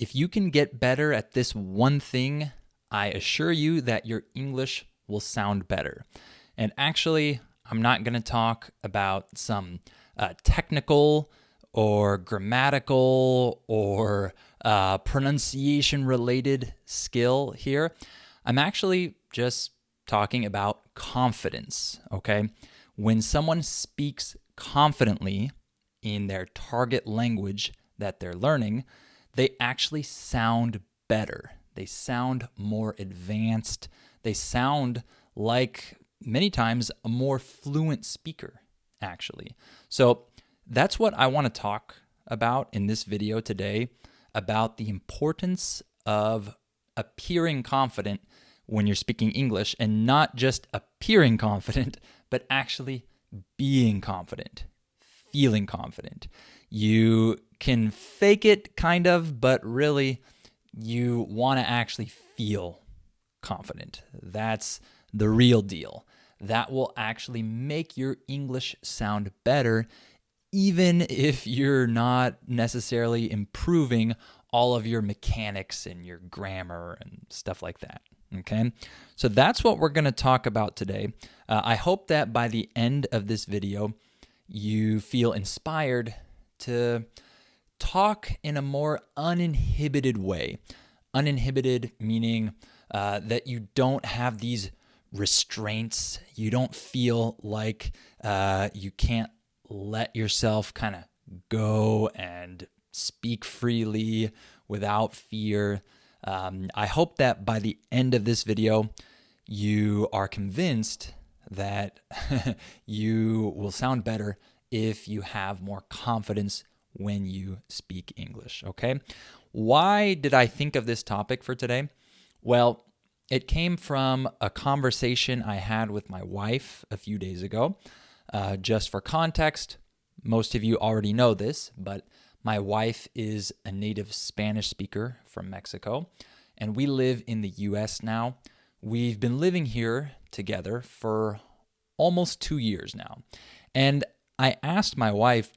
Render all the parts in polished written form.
If you can get better at this one thing, I assure you that your English will sound better. And actually, I'm not going to talk about some technical or grammatical or pronunciation related skill here. I'm actually just talking about confidence, okay? When someone speaks confidently in their target language that they're learning, they actually sound better. They sound more advanced. They sound like many times a more fluent speaker, actually. So that's what I want to talk about in this video today, about the importance of appearing confident when you're speaking English, and not just appearing confident, but actually being confident, feeling confident. You can fake it kind of, but really you want to actually feel confident. That's the real deal. That will actually make your English sound better, even if you're not necessarily improving all of your mechanics and your grammar and stuff like that. Okay, so that's what we're going to talk about today. I hope that by the end of this video, you feel inspired to talk in a more uninhibited way. Uninhibited meaning that you don't have these restraints. You don't feel like you can't let yourself kind of go and speak freely without fear. I hope that by the end of this video, you are convinced that you will sound better if you have more confidence when you speak English, okay? Why did I think of this topic for today? Well, it came from a conversation I had with my wife a few days ago. Just for context, most of you already know this, but my wife is a native Spanish speaker from Mexico, and we live in the US now. We've been living here together for almost 2 years now. And I asked my wife,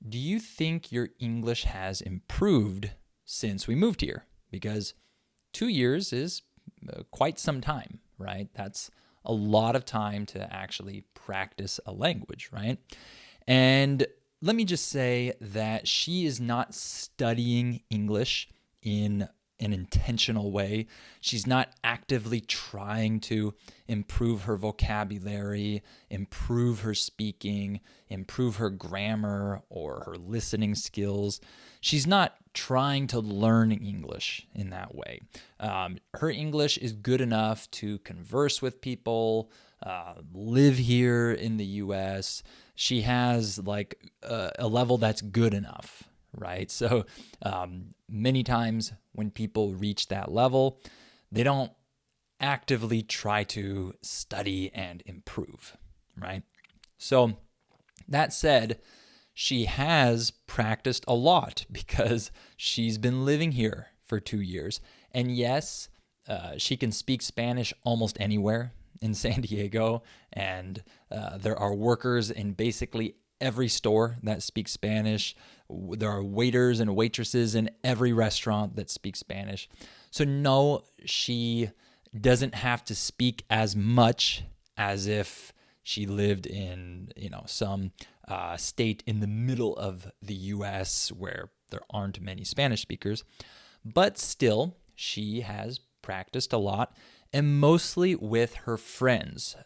do you think your English has improved since we moved here? Because 2 years is quite some time, right? That's a lot of time to actually practice a language, right? And let me just say that she is not studying English in an intentional way. She's not actively trying to improve her vocabulary, improve her speaking, improve her grammar or her listening skills. She's not trying to learn English in that way. Her English is good enough to converse with people, live here in the US. She has like a level that's good enough, right? So many times when people reach that level, they don't actively try to study and improve, right? So that said, she has practiced a lot because she's been living here for 2 years. And yes, she can speak Spanish almost anywhere in San Diego, and there are workers in basically every store that speak Spanish. There are waiters and waitresses in every restaurant that speak Spanish. So no, she doesn't have to speak as much as if she lived in, some state in the middle of the U.S. where there aren't many Spanish speakers. But still, she has practiced a lot, and mostly with her friends.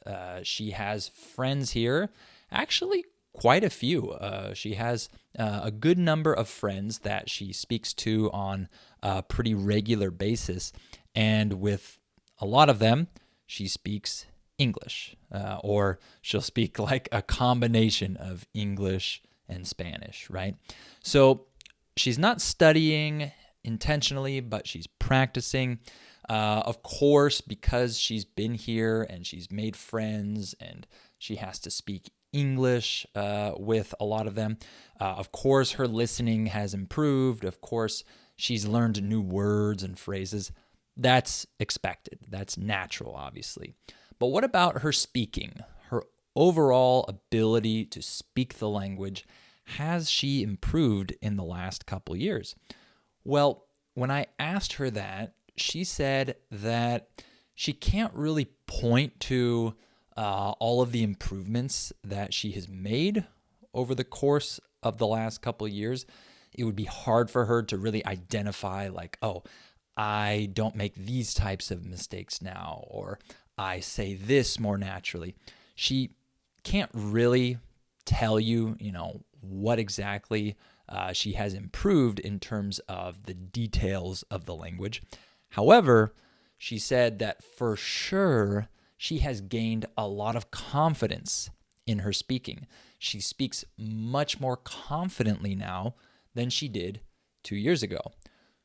She has friends here, actually quite a few. She has a good number of friends that she speaks to on a pretty regular basis. And with a lot of them, she speaks English, or she'll speak like a combination of English and Spanish, right? So she's not studying intentionally, but she's practicing. Of course, because she's been here and she's made friends and she has to speak English with a lot of them. Of course, her listening has improved. Of course, she's learned new words and phrases. That's expected. That's natural, obviously. But what about her speaking? Her overall ability to speak the language, has she improved in the last couple years? Well, when I asked her that, she said that she can't really point to all of the improvements that she has made over the course of the last couple of years. It would be hard for her to really identify, like, oh, I don't make these types of mistakes now, or I say this more naturally. She can't really tell you, what exactly she has improved in terms of the details of the language. However, she said that for sure she has gained a lot of confidence in her speaking. She speaks much more confidently now than she did 2 years ago.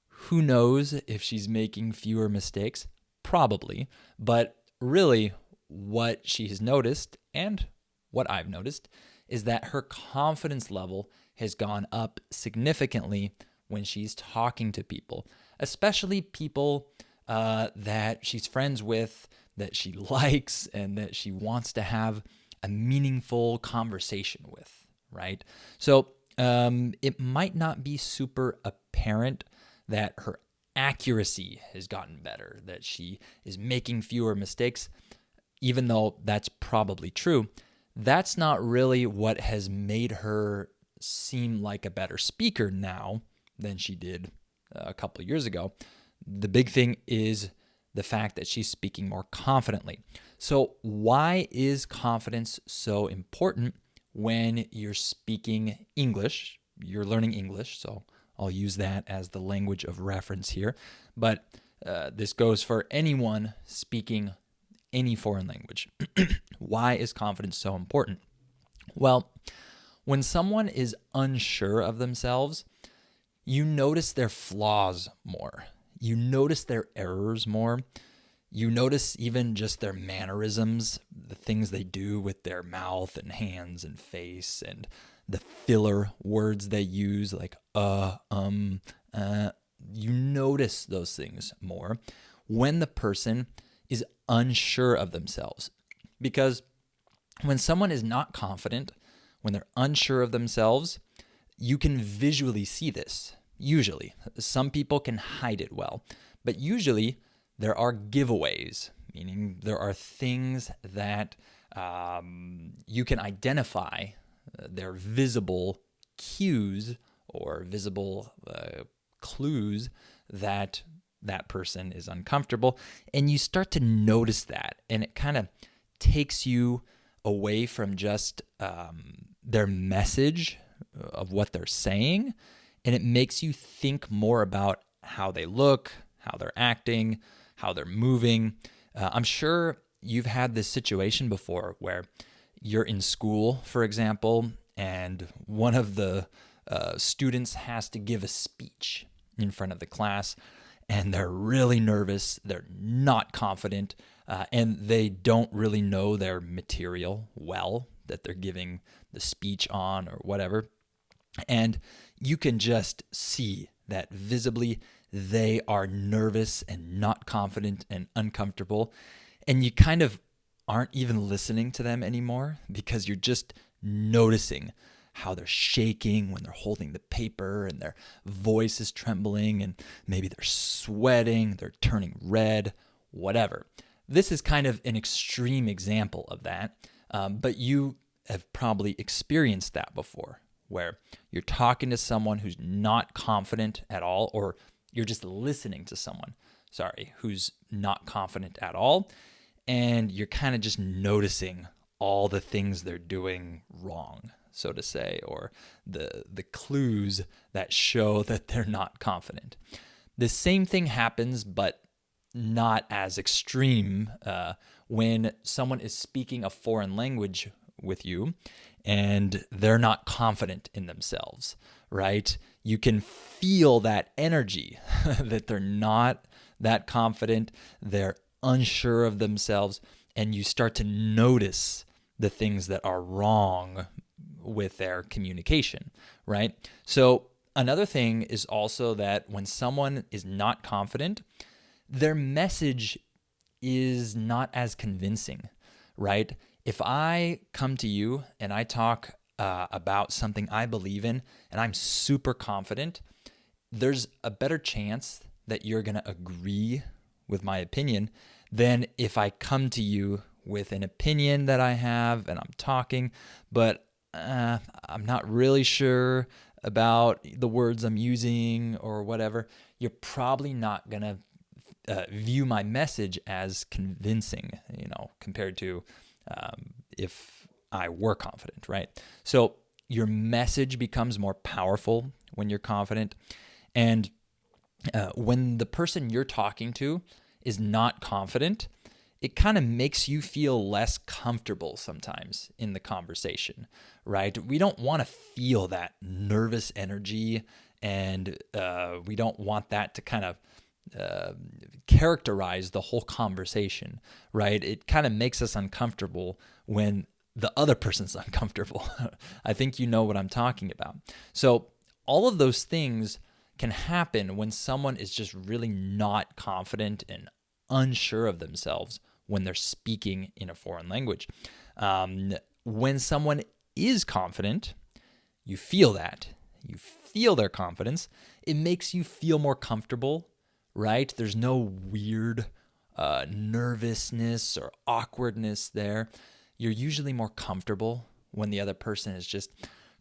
Who knows if she's making fewer mistakes? Probably. But really, what she has noticed, and what I've noticed, is that her confidence level has gone up significantly when she's talking to people, especially people that she's friends with, that she likes, and that she wants to have a meaningful conversation with, right? So it might not be super apparent that her accuracy has gotten better, that she is making fewer mistakes, even though that's probably true. That's not really what has made her seem like a better speaker now than she did a couple of years ago. The big thing is the fact that she's speaking more confidently. So why is confidence so important when you're speaking English? You're learning English, so I'll use that as the language of reference here. But this goes for anyone speaking any foreign language. Why is confidence so important? Well, when someone is unsure of themselves, you notice their flaws more. You notice their errors more. You notice even just their mannerisms, the things they do with their mouth and hands and face, and the filler words they use, like you notice those things more when the person is unsure of themselves. Because when someone is not confident, when they're unsure of themselves, you can visually see this. Usually, some people can hide it well, but usually there are giveaways, meaning there are things that you can identify. They're visible cues or visible clues that that person is uncomfortable, and you start to notice that, and it kind of takes you away from just their message of what they're saying, and it makes you think more about how they look, how they're acting, how they're moving. I'm sure you've had this situation before where you're in school, for example, and one of the students has to give a speech in front of the class, and they're really nervous, they're not confident, and they don't really know their material well that they're giving the speech on or whatever. And you can just see that visibly they are nervous and not confident and uncomfortable. And you kind of aren't even listening to them anymore because you're just noticing how they're shaking when they're holding the paper, and their voice is trembling, and maybe they're sweating, they're turning red, whatever. This is kind of an extreme example of that, but you have probably experienced that before, where you're talking to someone who's not confident at all, or you're just listening to someone, who's not confident at all, and you're kind of just noticing all the things they're doing wrong, so to say, or the clues that show that they're not confident. The same thing happens, but not as extreme, when someone is speaking a foreign language with you and they're not confident in themselves, right? You can feel that energy that they're not that confident, they're unsure of themselves, and you start to notice the things that are wrong with their communication, right? So another thing is also that when someone is not confident, their message is not as convincing, right? If I come to you and I talk about something I believe in and I'm super confident, there's a better chance that you're going to agree with my opinion than if I come to you with an opinion that I have and I'm talking, but I'm not really sure about the words I'm using or whatever. You're probably not going to view my message as convincing, compared to if I were confident, right? So your message becomes more powerful when you're confident. And when the person you're talking to is not confident, it kind of makes you feel less comfortable sometimes in the conversation, right? We don't want to feel that nervous energy, and we don't want that to kind of characterize the whole conversation, right? It kind of makes us uncomfortable when the other person's uncomfortable. I think you know what I'm talking about. So all of those things can happen when someone is just really not confident and unsure of themselves when they're speaking in a foreign language. When someone is confident, you feel that. You feel their confidence. It makes you feel more comfortable, right? There's no weird nervousness or awkwardness there. You're usually more comfortable when the other person is just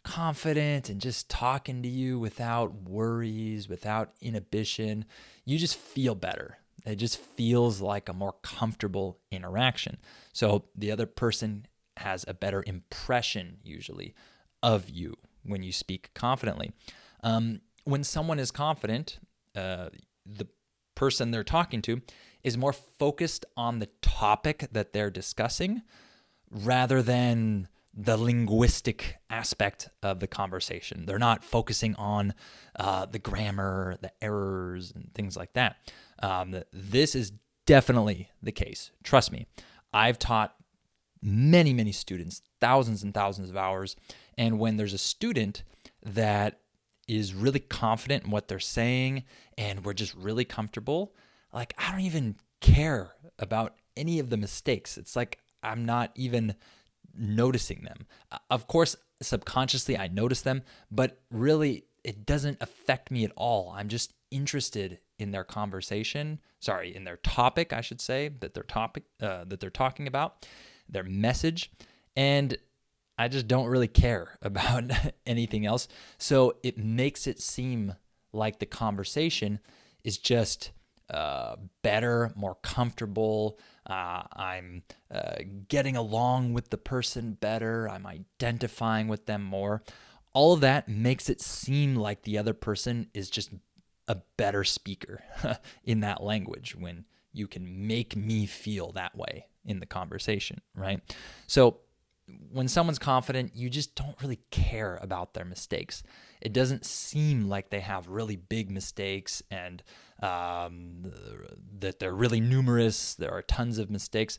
confident and just talking to you without worries, without inhibition. You just feel better. It just feels like a more comfortable interaction. So the other person has a better impression usually of you when you speak confidently. When someone is confident, the person they're talking to is more focused on the topic that they're discussing rather than the linguistic aspect of the conversation. They're not focusing on the grammar, the errors, and things like that. This is definitely the case. Trust me. I've taught many, many students, thousands and thousands of hours. And when there's a student that is really confident in what they're saying and we're just really comfortable, like I don't even care about any of the mistakes. It's like I'm not even noticing them. Of course, subconsciously I notice them, but really it doesn't affect me at all. I'm just interested in their conversation, in their topic, I should say, that they're talking about, their message, and I just don't really care about anything else. So it makes it seem like the conversation is just better, more comfortable. I'm getting along with the person better. I'm identifying with them more. All of that makes it seem like the other person is just a better speaker in that language when you can make me feel that way in the conversation, right? So when someone's confident, you just don't really care about their mistakes. It doesn't seem like they have really big mistakes and that they're really numerous. There are tons of mistakes,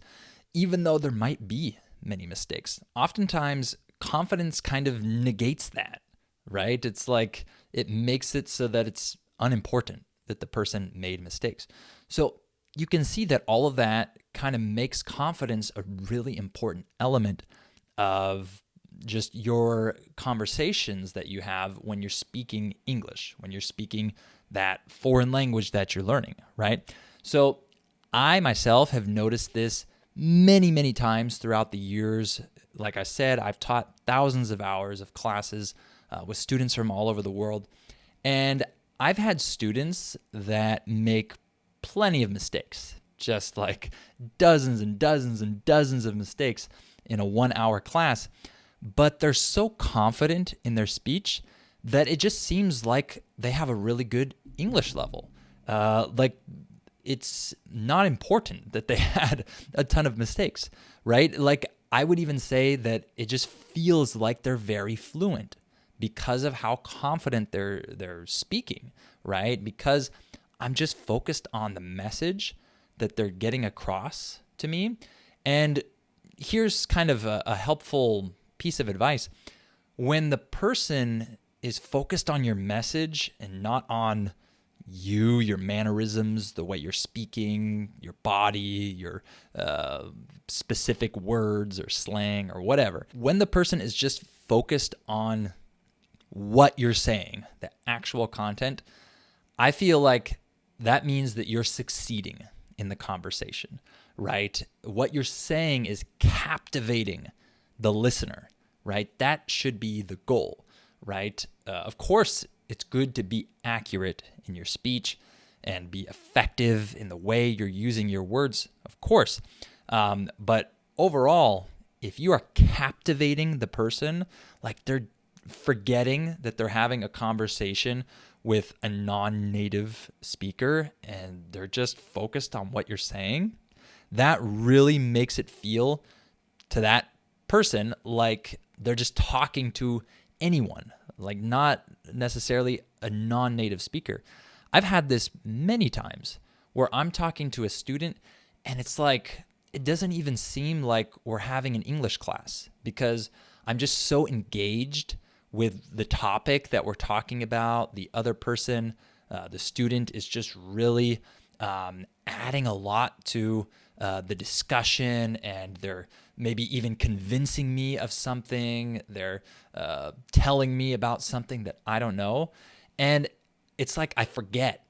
even though there might be many mistakes. Oftentimes, confidence kind of negates that, right? It's like it makes it so that it's unimportant that the person made mistakes. So you can see that all of that kind of makes confidence a really important element of just your conversations that you have when you're speaking English, when you're speaking that foreign language that you're learning, right? So I myself have noticed this many, many times throughout the years. Like I said, I've taught thousands of hours of classes with students from all over the world. And I've had students that make plenty of mistakes, just like dozens and dozens and dozens of mistakes in a 1 hour class, but they're so confident in their speech that it just seems like they have a really good English level. Like it's not important that they had a ton of mistakes, right? Like I would even say that it just feels like they're very fluent because of how confident they're speaking, right? Because I'm just focused on the message that they're getting across to me. And here's kind of a helpful piece of advice. When the person is focused on your message and not on you, your mannerisms, the way you're speaking, your body, your specific words or slang or whatever, when the person is just focused on what you're saying, the actual content, I feel like that means that you're succeeding in the conversation, right? What you're saying is captivating the listener, right? That should be the goal, right? Of course, it's good to be accurate in your speech and be effective in the way you're using your words, of course. But overall, if you are captivating the person, like they're forgetting that they're having a conversation with a non-native speaker and they're just focused on what you're saying, that really makes it feel to that person like they're just talking to anyone, like not necessarily a non-native speaker. I've had this many times where I'm talking to a student and it's like it doesn't even seem like we're having an English class because I'm just so engaged with the topic that we're talking about. The other person, the student, is just really adding a lot to the discussion, and they're maybe even convincing me of something. They're telling me about something that I don't know. And it's like I forget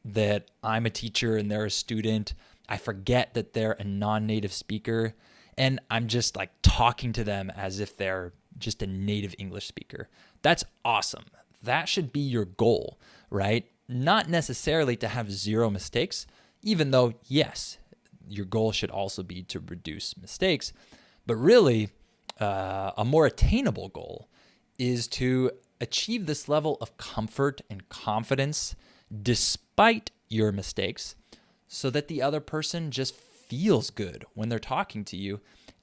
that I'm a teacher and they're a student. I forget that they're a non-native speaker. And I'm just like talking to them as if they're just a native English speaker. That's awesome. That should be your goal, right? Not necessarily to have zero mistakes, even though, yes, your goal should also be to reduce mistakes. But really, a more attainable goal is to achieve this level of comfort and confidence despite your mistakes so that the other person just feels good when they're talking to you.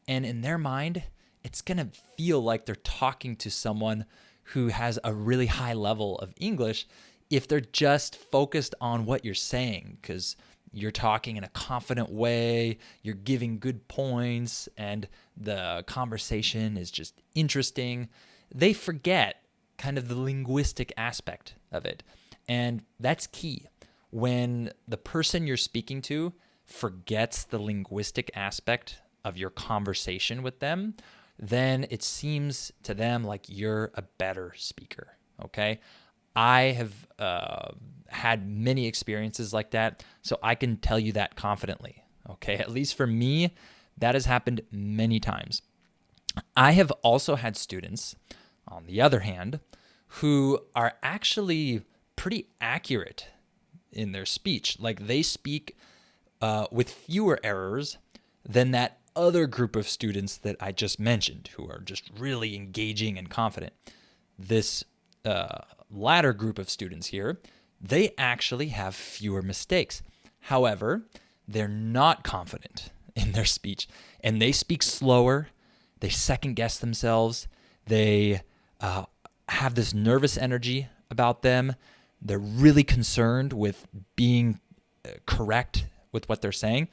And in their mind, it's going to feel like they're talking to someone who has a really high level of English if they're just focused on what you're saying, because you're talking in a confident way, you're giving good points, and the conversation is just interesting. They forget kind of the linguistic aspect of it. And that's key. When the person you're speaking to forgets the linguistic aspect of your conversation with them, then it seems to them like you're a better speaker, okay? I have had many experiences like that, so I can tell you that confidently, okay? At least for me, that has happened many times. I have also had students, on the other hand, who are actually pretty accurate in their speech. Like they speak with fewer errors than that other group of students that I just mentioned who are just really engaging and confident. This latter group of students here, they actually have fewer mistakes. However, they're not confident in their speech and they speak slower. They second guess themselves. They have this nervous energy about them. They're really concerned with being correct with what they're saying.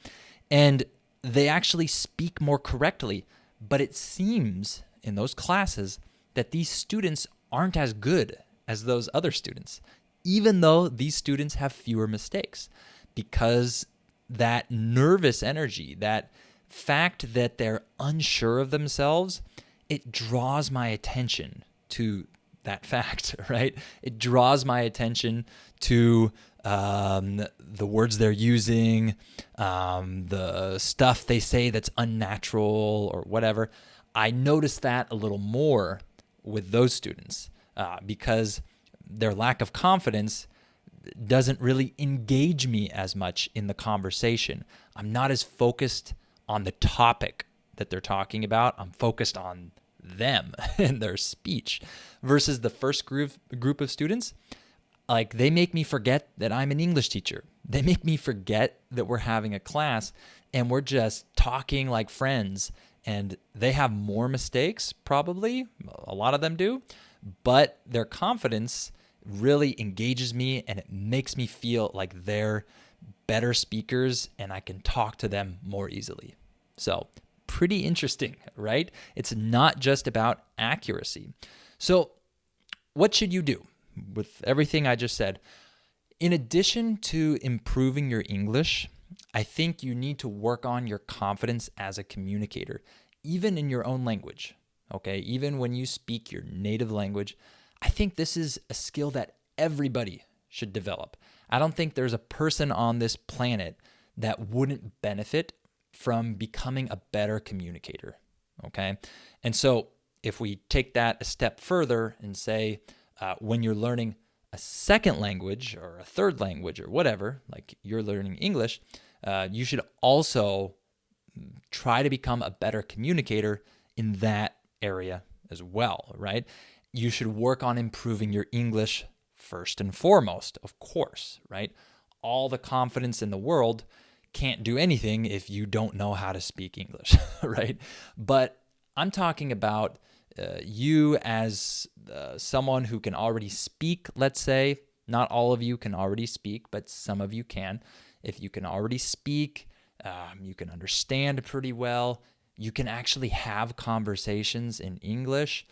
And they actually speak more correctly. But it seems in those classes that these students aren't as good as those other students, even though these students have fewer mistakes, because that nervous energy, that fact that they're unsure of themselves, it draws my attention to that fact, right? It draws my attention to the words they're using, the stuff they say that's unnatural or whatever. I notice that a little more with those students because their lack of confidence doesn't really engage me as much in the conversation. I'm not as focused on the topic that they're talking about. I'm focused on them and their speech versus the first group of students. Like they make me forget that I'm an English teacher. They make me forget that we're having a class and we're just talking like friends, and they have more mistakes, probably. A lot of them do, but their confidence really engages me and it makes me feel like they're better speakers and I can talk to them more easily. So pretty interesting, right? It's not just about accuracy. So what should you do with everything I just said? In addition to improving your English, I think you need to work on your confidence as a communicator, even in your own language, okay? Even when you speak your native language, I think this is a skill that everybody should develop. I don't think there's a person on this planet that wouldn't benefit from becoming a better communicator, okay? And so if we take that a step further and say, when you're learning a second language or a third language or whatever, like you're learning English, you should also try to become a better communicator in that area as well, right? You should work on improving your English first and foremost, of course, right? All the confidence in the world can't do anything if you don't know how to speak English, right? But I'm talking about you as someone who can already speak, let's say. Not all of you can already speak, but some of you can. If you can already speak, you can understand pretty well, you can actually have conversations in English,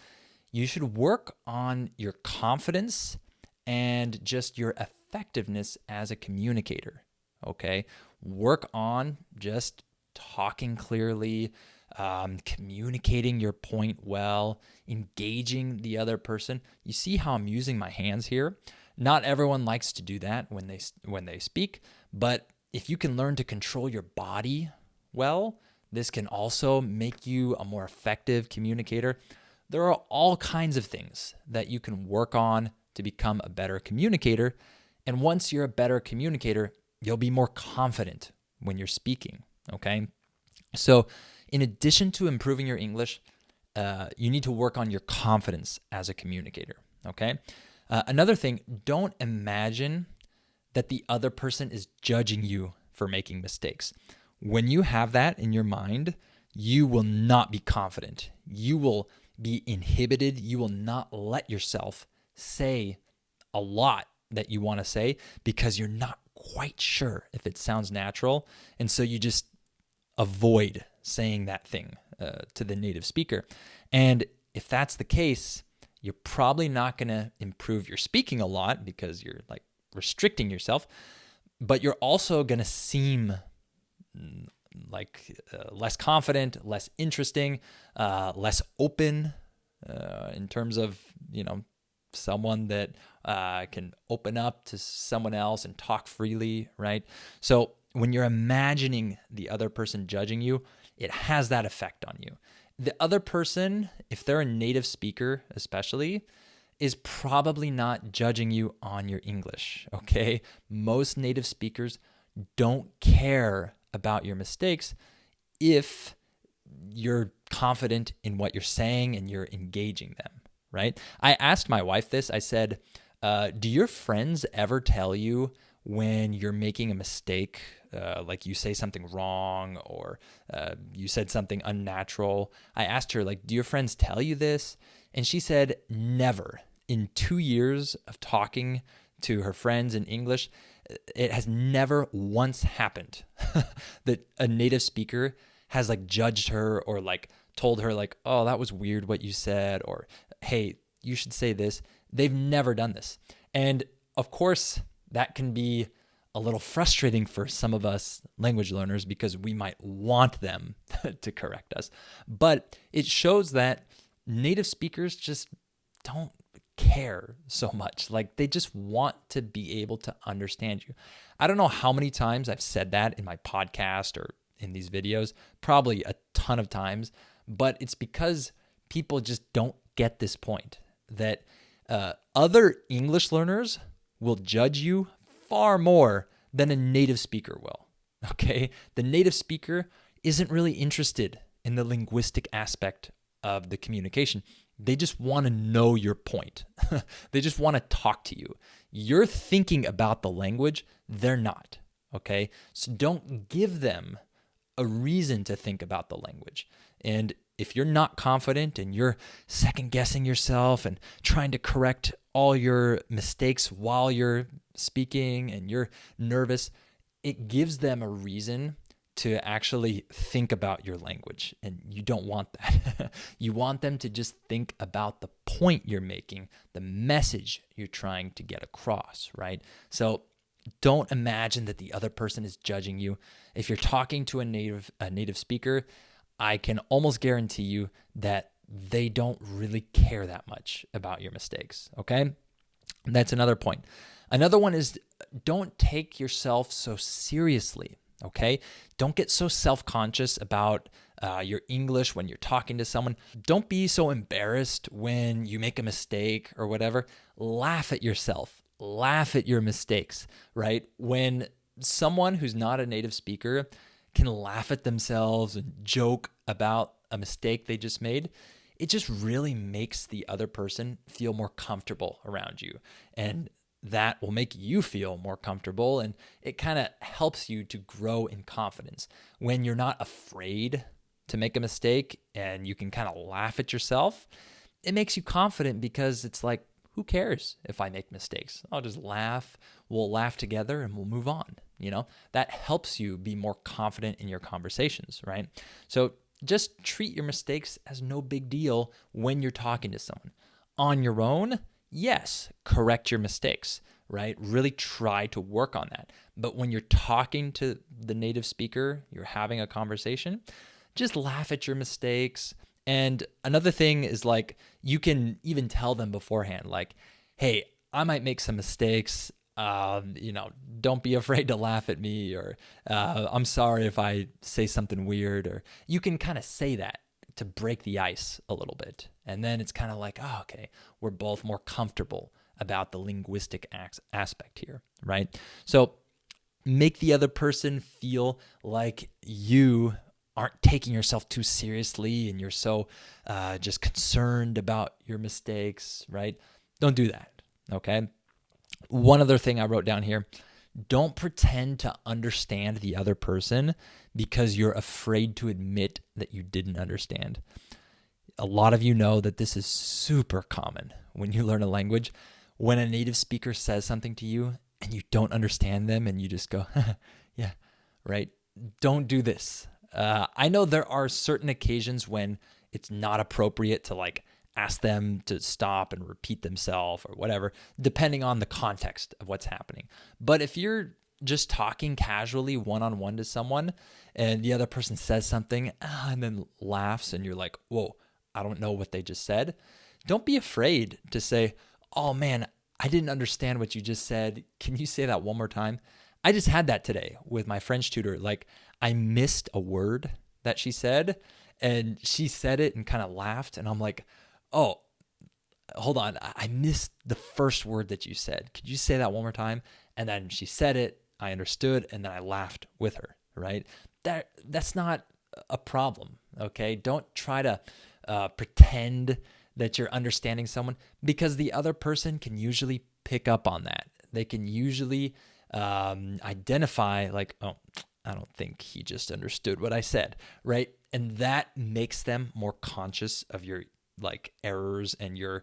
you should work on your confidence and just your effectiveness as a communicator, okay? Work on just talking clearly, communicating your point well, engaging the other person. You see how I'm using my hands here? Not everyone likes to do that when they speak, but if you can learn to control your body well, this can also make you a more effective communicator. There are all kinds of things that you can work on to become a better communicator. And once you're a better communicator, you'll be more confident when you're speaking, okay? So in addition to improving your English, you need to work on your confidence as a communicator, okay? Another thing, don't imagine that the other person is judging you for making mistakes. When you have that in your mind, you will not be confident. You will be inhibited. You will not let yourself say a lot that you want to say because you're not quite sure if it sounds natural. And so you just avoid saying that thing to the native speaker. And if that's the case, you're probably not going to improve your speaking a lot because you're like restricting yourself, but you're also going to seem like less confident, less interesting, less open in terms of, someone that can open up to someone else and talk freely, right? So when you're imagining the other person judging you, it has that effect on you. The other person, if they're a native speaker especially, is probably not judging you on your English, okay? Most native speakers don't care about your mistakes if you're confident in what you're saying and you're engaging them, right? I asked my wife this. I said, do your friends ever tell you when you're making a mistake, like you say something wrong or you said something unnatural? I asked her, do your friends tell you this? And she said, never. In 2 years of talking to her friends in English, it has never once happened that a native speaker has judged her or told her oh, that was weird what you said, or hey, you should say this. They've never done this. And of course, that can be a little frustrating for some of us language learners because we might want them to correct us. But it shows that native speakers just don't care so much. They just want to be able to understand you. I don't know how many times I've said that in my podcast or in these videos, probably a ton of times, but it's because people just don't get this point that other English learners will judge you far more than a native speaker will, okay? The native speaker isn't really interested in the linguistic aspect of the communication. They just want to know your point. They just want to talk to you. You're thinking about the language, they're not, okay? So don't give them a reason to think about the language. And if you're not confident and you're second guessing yourself and trying to correct all your mistakes while you're speaking and you're nervous, it gives them a reason to actually think about your language. And you don't want that. You want them to just think about the point you're making, the message you're trying to get across, right? So don't imagine that the other person is judging you. If you're talking to a native speaker, I can almost guarantee you that they don't really care that much about your mistakes, okay? That's another point. Another one is don't take yourself so seriously, okay? Don't get so self-conscious about your English when you're talking to someone. Don't be so embarrassed when you make a mistake or whatever. Laugh at yourself. Laugh at your mistakes, right? When someone who's not a native speaker can laugh at themselves and joke about a mistake they just made, it just really makes the other person feel more comfortable around you. And that will make you feel more comfortable, and it kind of helps you to grow in confidence. When you're not afraid to make a mistake and you can kind of laugh at yourself, it makes you confident because it's like, who cares if I make mistakes? I'll just laugh. We'll laugh together and we'll move on. That helps you be more confident in your conversations, right? So just treat your mistakes as no big deal when you're talking to someone. On your own, yes, correct your mistakes, right? Really try to work on that. But when you're talking to the native speaker, you're having a conversation, just laugh at your mistakes. And another thing is like, you can even tell them beforehand, like, hey, I might make some mistakes. Don't be afraid to laugh at me, or I'm sorry if I say something weird, or you can kind of say that to break the ice a little bit. And then it's kind of like, oh, okay, we're both more comfortable about the linguistic aspect here, right? So make the other person feel like you aren't taking yourself too seriously and you're so just concerned about your mistakes, right? Don't do that, okay? One other thing I wrote down here, don't pretend to understand the other person because you're afraid to admit that you didn't understand. A lot of you know that this is super common when you learn a language. When a native speaker says something to you and you don't understand them and you just go, yeah, right? Don't do this. I know there are certain occasions when it's not appropriate to like ask them to stop and repeat themselves or whatever, depending on the context of what's happening. But if you're just talking casually one-on-one to someone and the other person says something and then laughs and you're like, whoa, I don't know what they just said, don't be afraid to say, oh man, I didn't understand what you just said. Can you say that one more time? I just had that today with my French tutor. Like, I missed a word that she said and she said it and kind of laughed. And I'm like, oh, hold on. I missed the first word that you said. Could you say that one more time? And then she said it, I understood, and then I laughed with her, right? That's not a problem, okay? Don't try to pretend that you're understanding someone, because the other person can usually pick up on that. They can usually identify like, oh, I don't think he just understood what I said, right? And that makes them more conscious of your like errors and your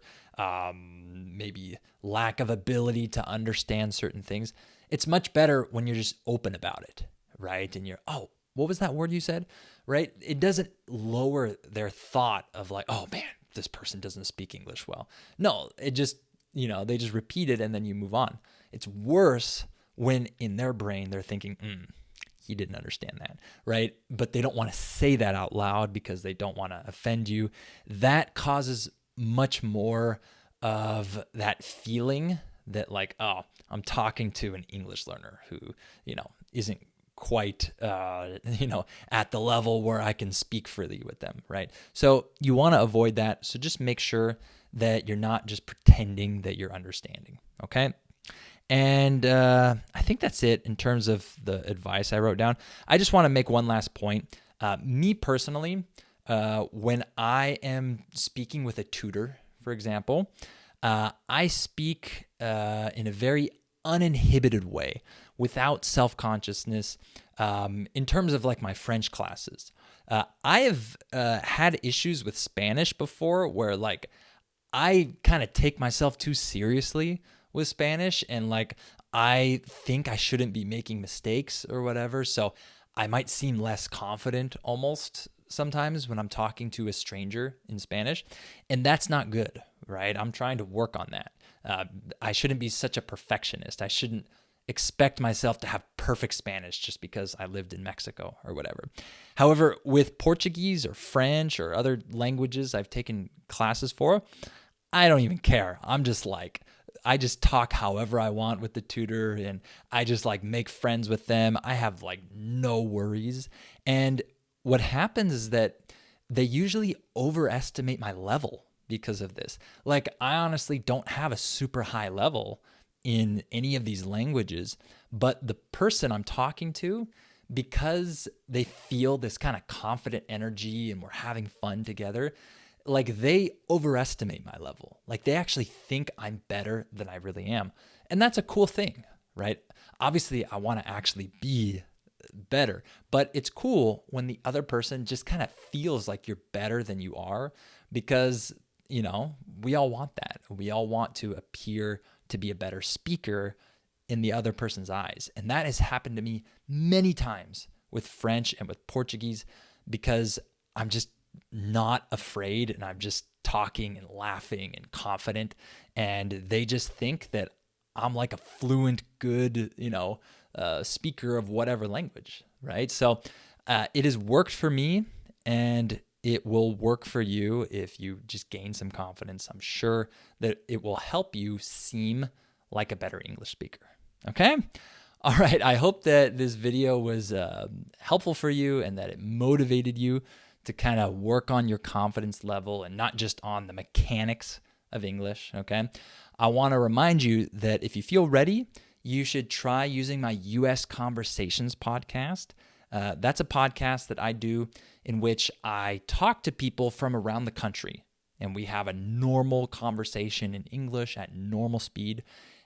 maybe lack of ability to understand certain things. It's much better when you're just open about it, right? And you're, oh, what was that word you said, right? It doesn't lower their thought of like, oh man, this person doesn't speak English well. No, it just, they just repeat it and then you move on. It's worse when in their brain they're thinking, he didn't understand that, right? But they don't want to say that out loud because they don't want to offend you. That causes much more of that feeling that like, oh, I'm talking to an English learner who, isn't quite, at the level where I can speak freely with them, right? So you want to avoid that. So just make sure that you're not just pretending that you're understanding, okay? And I think that's it in terms of the advice I wrote down. I just want to make one last point. Me personally, when I am speaking with a tutor, for example, I speak in a very uninhibited way without self-consciousness in terms of like my French classes. I have had issues with Spanish before where like I kind of take myself too seriously with Spanish and like I think I shouldn't be making mistakes or whatever. So I might seem less confident almost sometimes when I'm talking to a stranger in Spanish, and that's not good, right? I'm trying to work on that. I shouldn't be such a perfectionist. I shouldn't expect myself to have perfect Spanish just because I lived in Mexico or whatever. However, with Portuguese or French or other languages I've taken classes for, I don't even care. I'm just like I just talk however I want with the tutor, and I just like make friends with them. I have like no worries. And what happens is that they usually overestimate my level because of this. Like, I honestly don't have a super high level in any of these languages, but the person I'm talking to, because they feel this kind of confident energy and we're having fun together, like they overestimate my level. Like they actually think I'm better than I really am. And that's a cool thing, right? Obviously, I want to actually be better, but it's cool when the other person just kind of feels like you're better than you are, because, we all want that. We all want to appear to be a better speaker in the other person's eyes. And that has happened to me many times with French and with Portuguese, because I'm just not afraid and I'm just talking and laughing and confident. And they just think that I'm like a fluent, good, speaker of whatever language, right? So it has worked for me, and it will work for you if you just gain some confidence. I'm sure that it will help you seem like a better English speaker. Okay? All right. I hope that this video was helpful for you and that it motivated you to kind of work on your confidence level and not just on the mechanics of English. Okay? I want to remind you that if you feel ready, you should try using my US Conversations podcast. That's a podcast that I do in which I talk to people from around the country, and we have a normal conversation in English at normal speed,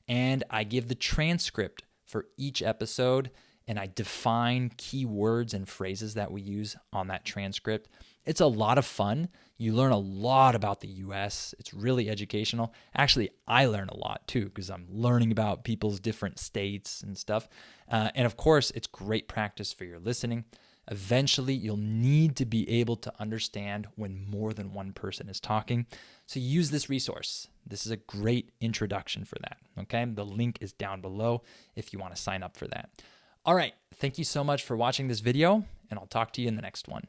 and I give the transcript for each episode, and I define key words and phrases that we use on that transcript. It's a lot of fun. You learn a lot about the US. It's really educational. Actually, I learn a lot too, because I'm learning about people's different states and stuff. And of course, it's great practice for your listening. Eventually, you'll need to be able to understand when more than one person is talking. So use this resource. This is a great introduction for that. Okay, the link is down below if you want to sign up for that. All right, thank you so much for watching this video, and I'll talk to you in the next one.